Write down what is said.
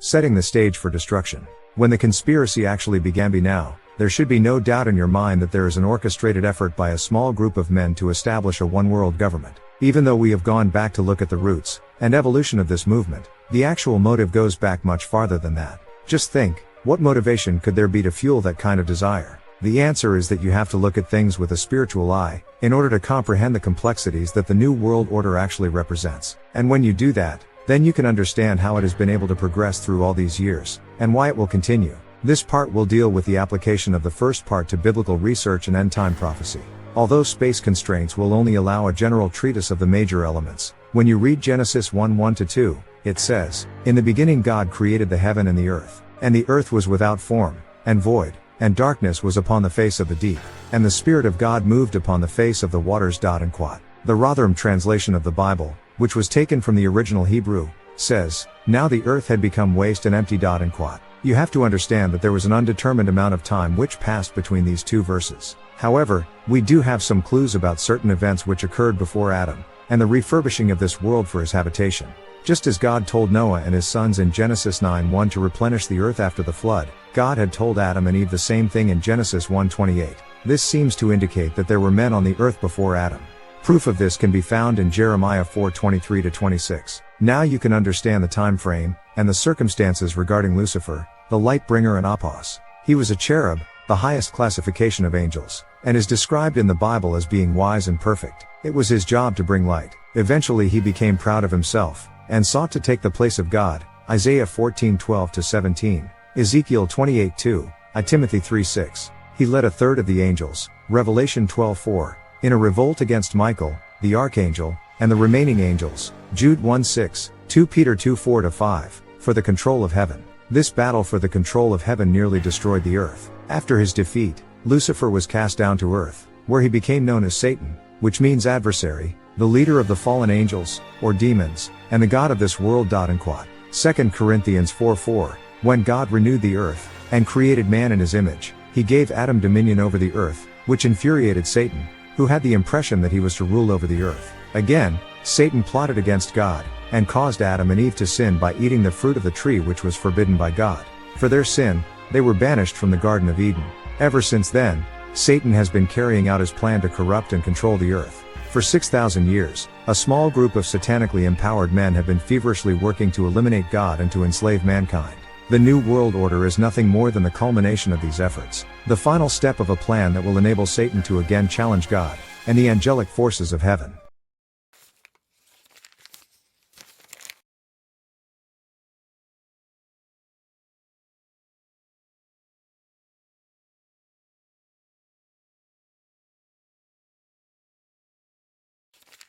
setting the stage for destruction. When the conspiracy actually began now, there should be no doubt in your mind that there is an orchestrated effort by a small group of men to establish a one-world government. Even though we have gone back to look at the roots and evolution of this movement, the actual motive goes back much farther than that. Just think, what motivation could there be to fuel that kind of desire? The answer is that you have to look at things with a spiritual eye, in order to comprehend the complexities that the New World Order actually represents. And when you do that, then you can understand how it has been able to progress through all these years, and why it will continue. This part will deal with the application of the first part to biblical research and end-time prophecy. Although space constraints will only allow a general treatise of the major elements, when you read Genesis 1:1-2, it says, "In the beginning God created the heaven and the earth was without form, and void, and darkness was upon the face of the deep, and the Spirit of God moved upon the face of the waters." The Rotherham translation of the Bible, which was taken from the original Hebrew, says, "Now the earth had become waste and empty." You have to understand that there was an undetermined amount of time which passed between these two verses. However, we do have some clues about certain events which occurred before Adam, and the refurbishing of this world for his habitation. Just as God told Noah and his sons in Genesis 9:1 to replenish the earth after the flood, God had told Adam and Eve the same thing in Genesis 1:28. This seems to indicate that there were men on the earth before Adam. Proof of this can be found in Jeremiah 4:23-26. Now you can understand the time frame, and the circumstances regarding Lucifer, the light bringer and Apos. He was a cherub, the highest classification of angels, and is described in the Bible as being wise and perfect. It was his job to bring light. Eventually he became proud of himself, and sought to take the place of God, Isaiah 14:12-17, Ezekiel 28:2, I Timothy 3:6. He led a third of the angels, Revelation 12:4, in a revolt against Michael, the archangel, and the remaining angels, Jude 1:6, 2 Peter 2:4-5, for the control of heaven. This battle for the control of heaven nearly destroyed the earth. After his defeat, Lucifer was cast down to earth, where he became known as Satan, which means adversary, the leader of the fallen angels, or demons, and the god of this world. 2 Corinthians 4:4, when God renewed the earth, and created man in his image, he gave Adam dominion over the earth, which infuriated Satan, who had the impression that he was to rule over the earth. Again, Satan plotted against God, and caused Adam and Eve to sin by eating the fruit of the tree which was forbidden by God. For their sin, they were banished from the Garden of Eden. Ever since then, Satan has been carrying out his plan to corrupt and control the earth. For 6,000 years, a small group of satanically empowered men have been feverishly working to eliminate God and to enslave mankind. The New World Order is nothing more than the culmination of these efforts, the final step of a plan that will enable Satan to again challenge God, and the angelic forces of heaven.